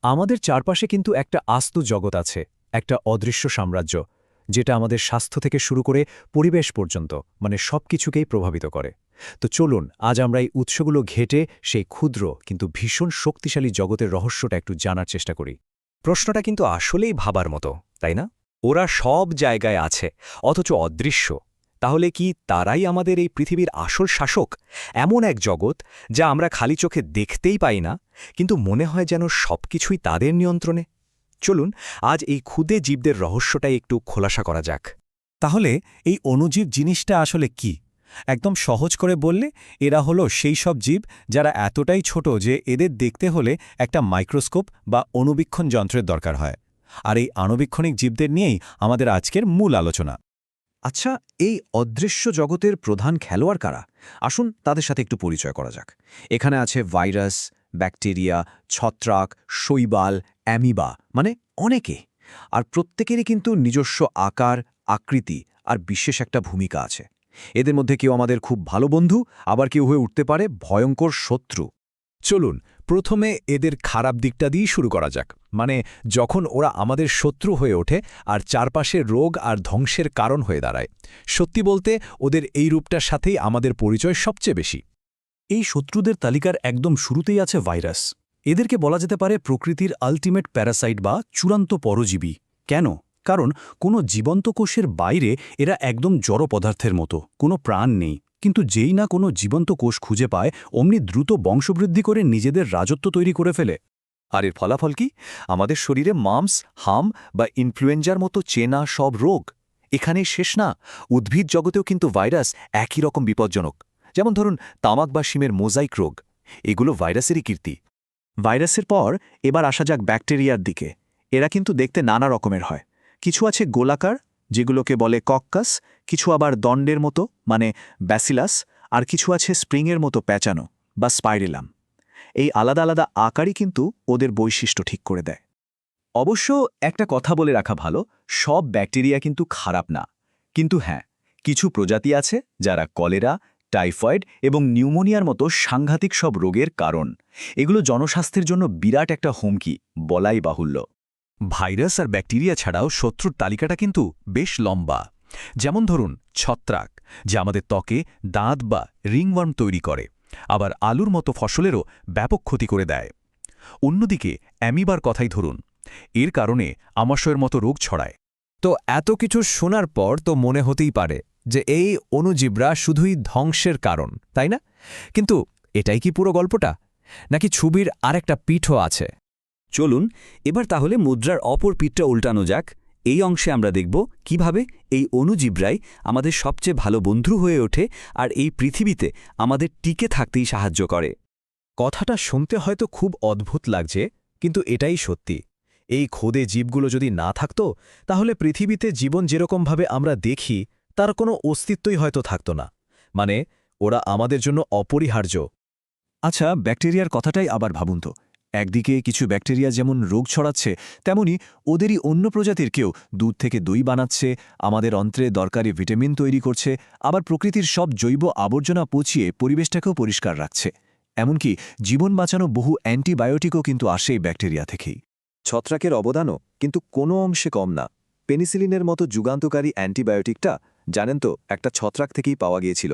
আমাদের চারপাশে কিন্তু একটা আস্ত জগৎ আছে, একটা অদৃশ্য সাম্রাজ্য, যেটা আমাদের স্বাস্থ্য থেকে শুরু করে পরিবেশ পর্যন্ত মানে সবকিছুকেই প্রভাবিত করে। তো চলুন আজ আমরা এই উৎসগুলো ঘেঁটে সেই ক্ষুদ্র কিন্তু ভীষণ শক্তিশালী জগতের রহস্যটা একটু জানার চেষ্টা করি। প্রশ্নটা কিন্তু আসলেই ভাবার মতো, তাই না? ওরা সব জায়গায় আছে, অথচ অদৃশ্য। তাহলে কি তারাই আমাদের এই পৃথিবীর আসল শাসক? এমন এক জগৎ যা আমরা খালি চোখে দেখতেই পাই না, কিন্তু মনে হয় যেন সবকিছুই তাদের নিয়ন্ত্রণে। চলুন আজ এই ক্ষুদে জীবদের রহস্যটাই একটু খোলাসা করা যাক। তাহলে এই অণুজীব জিনিসটা আসলে কি? একদম সহজ করে বললে এরা হলো সেই সব জীব যারা এতটাই ছোট যে এদের দেখতে হলে একটা মাইক্রোস্কোপ বা অণুবীক্ষণ যন্ত্রের দরকার হয়। আর এই আণুবীক্ষণিক জীবদের নিয়েই আমাদের আজকের মূল আলোচনা। আচ্ছা, এই অদৃশ্য জগতের প্রধান খেলোয়াড় কারা? আসুন তাদের সাথে একটু পরিচয় করা যাক। এখানে আছে ভাইরাস, ব্যাকটেরিয়া, ছত্রাক, শৈবাল, অ্যামিবা, মানে অনেকে। আর প্রত্যেকেরই কিন্তু নিজস্ব আকার, আকৃতি আর বিশেষ একটা ভূমিকা আছে। এদের মধ্যে কেউ আমাদের খুব ভালো বন্ধু, আবার কেউ হয়ে উঠতে পারে ভয়ঙ্কর শত্রু। চলুন প্রথমে এদের খারাপ দিকটা দিয়েই শুরু করা যাক, মানে যখন ওরা আমাদের শত্রু হয়ে ওঠে আর চারপাশের রোগ আর ধ্বংসের কারণ হয়ে দাঁড়ায়। সত্যি বলতে ওদের এই রূপটার সাথেই আমাদের পরিচয় সবচেয়ে বেশি। এই শত্রুদের তালিকার একদম শুরুতেই আছে ভাইরাস। এদেরকে বলা যেতে পারে প্রকৃতির আল্টিমেট প্যারাসাইট বা চূড়ান্ত পরজীবী। কেন? কারণ কোনো জীবন্ত কোষের বাইরে এরা একদম জড় পদার্থের মতো, কোনো প্রাণ নেই। কিন্তু যেই না কোনো জীবন্ত কোষ খুঁজে পায়, অমনি দ্রুত বংশবৃদ্ধি করে নিজেদের রাজত্ব তৈরি করে ফেলে। আর এর ফলাফল কি? আমাদের শরীরে মাম্পস, হাম বা ইনফ্লুয়েঞ্জার মতো চেনা সব রোগ। এখানেই শেষ না, উদ্ভিদ জগতেও কিন্তু ভাইরাস একই রকম বিপজ্জনক। যেমন ধরুন তামাক বা শিমের মোজাইক রোগ, এগুলো ভাইরাসেরই কীর্তি। ভাইরাসের পর এবার আসা যাক ব্যাকটেরিয়ার দিকে। এরা কিন্তু দেখতে নানা রকমের হয়। কিছু আছে গোলাকার, যেগুলোকে বলে কক্কাস, কিছু আবার দণ্ডের মতো মানে ব্যাসিলাস, আর কিছু আছে স্প্রিংয়ের মতো প্যাঁচানো বা স্পাইরেলাম। এই আলাদা আলাদা আকারই কিন্তু ওদের বৈশিষ্ট্য ঠিক করে দেয়। অবশ্য একটা কথা বলে রাখা ভালো, সব ব্যাকটেরিয়া কিন্তু খারাপ না। কিন্তু হ্যাঁ, কিছু প্রজাতি আছে যারা কলেরা, টাইফয়েড এবং নিউমোনিয়ার মতো সাংঘাতিক সব রোগের কারণ। এগুলো জনস্বাস্থ্যের জন্য বিরাট একটা হুমকি, বলাই বাহুল্য। ভাইরাস আর ব্যাকটেরিয়া ছাড়াও শত্রুর তালিকাটা কিন্তু বেশ লম্বা। যেমন ধরুন ছত্রাক, যা আমাদের ত্বকে দাঁত বা রিংওয়ার্ম তৈরি করে, আবার আলুর মতো ফসলেরও ব্যাপক ক্ষতি করে দেয়। অন্যদিকে অ্যামিবার কথাই ধরুন, এর কারণে আমাশয়ের মতো রোগ ছড়ায়। তো এত কিছু শোনার পর তো মনে হতেই পারে যে এই অণুজীবরা শুধুই ধ্বংসের কারণ, তাই না? কিন্তু এটাই কি পুরো গল্পটা, নাকি ছবির আরেকটা পিঠও আছে? চলুন এবার তাহলে মুদ্রার অপর পিঠটা উল্টানো যাক। এই অংশে আমরা দেখব কিভাবে এই অণুজীবরাই আমাদের সবচেয়ে ভালো বন্ধু হয়ে ওঠে আর এই পৃথিবীতে আমাদের টিকে থাকতেই সাহায্য করে। কথাটা শুনতে হয়তো খুব অদ্ভুত লাগছে, কিন্তু এটাই সত্যি। এই খোদে জীবগুলো যদি না থাকত, তাহলে পৃথিবীতে জীবন যেরকমভাবে আমরা দেখি তার কোনো অস্তিত্বই হয়তো থাকত না। মানে ওরা আমাদের জন্য অপরিহার্য। আচ্ছা, ব্যাকটেরিয়ার কথাটাই আবার ভাবুন তো। একদিকে কিছু ব্যাকটেরিয়া যেমন রোগ ছড়াচ্ছে, তেমনি ওদেরই অন্য প্রজাতির কেউ দুধ থেকে দই বানাচ্ছে, আমাদের অন্ত্রে দরকারি ভিটামিন তৈরি করছে, আবার প্রকৃতির সব জৈব আবর্জনা পচিয়ে পরিবেশটাকেও পরিষ্কার রাখছে। এমনকি জীবন বাঁচানো বহু অ্যান্টিবায়োটিকও কিন্তু আসে এই ব্যাকটেরিয়া থেকেই। ছত্রাকের অবদানও কিন্তু কোনো অংশে কম না। পেনিসিলিনের মতো যুগান্তকারী অ্যান্টিবায়োটিকটা জানেন তো একটা ছত্রাক থেকেই পাওয়া গিয়েছিল।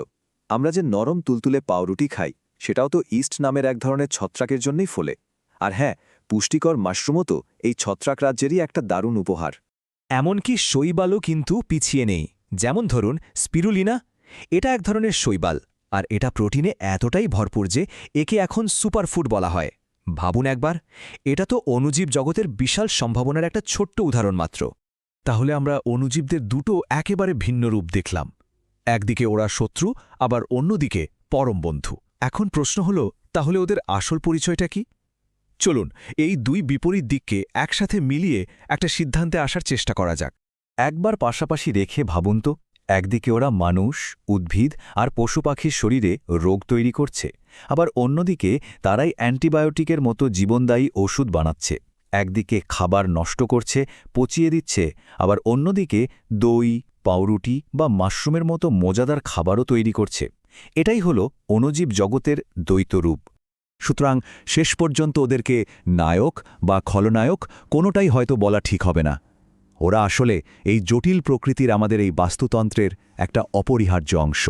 আমরা যে নরম তুলতুলে পাউরুটি খাই, সেটাও তো ইস্ট নামের এক ধরনের ছত্রাকের জন্যই ফলে। আর হ্যাঁ, পুষ্টিকর মাশরুমও তো এই ছত্রাক রাজ্যেরই একটা দারুণ উপহার। এমনকি শৈবালও কিন্তু পিছিয়ে নেই। যেমন ধরুন স্পিরুলিনা, এটা এক ধরনের শৈবাল, আর এটা প্রোটিনে এতটাই ভরপুর যে একে এখন সুপারফুড বলা হয়। ভাবুন একবার, এটা তো অণুজীব জগতের বিশাল সম্ভাবনার একটা ছোট্ট উদাহরণ মাত্র। তাহলে আমরা অণুজীবদের দুটো একেবারে ভিন্ন রূপ দেখলাম। একদিকে ওরা শত্রু, আবার অন্যদিকে পরম বন্ধু। এখন প্রশ্ন হল, তাহলে ওদের আসল পরিচয়টা কি? চলুন এই দুই বিপরীত দিককে একসাথে মিলিয়ে একটা সিদ্ধান্তে আসার চেষ্টা করা যাক। একবার পাশাপাশি রেখে ভাবুন তো, একদিকে ওরা মানুষ, উদ্ভিদ আর পশু পাখির শরীরে রোগ তৈরি করছে, আবার অন্যদিকে তারাই অ্যান্টিবায়োটিকের মতো জীবনদায়ী ওষুধ বানাচ্ছে। একদিকে খাবার নষ্ট করছে, পচিয়ে দিচ্ছে, আবার অন্যদিকে দই, পাউরুটি বা মাশরুমের মতো মজাদার খাবারও তৈরি করছে। এটাই হলো অণুজীব জগতের দ্বৈত রূপ। সুতরাং শেষ পর্যন্ত ওদেরকে নায়ক বা খলনায়ক কোনোটাই হয়তো বলা ঠিক হবে না। ওরা আসলে এই জটিল প্রকৃতির আমাদের এই বাস্তুতন্ত্রের একটা অপরিহার্য অংশ।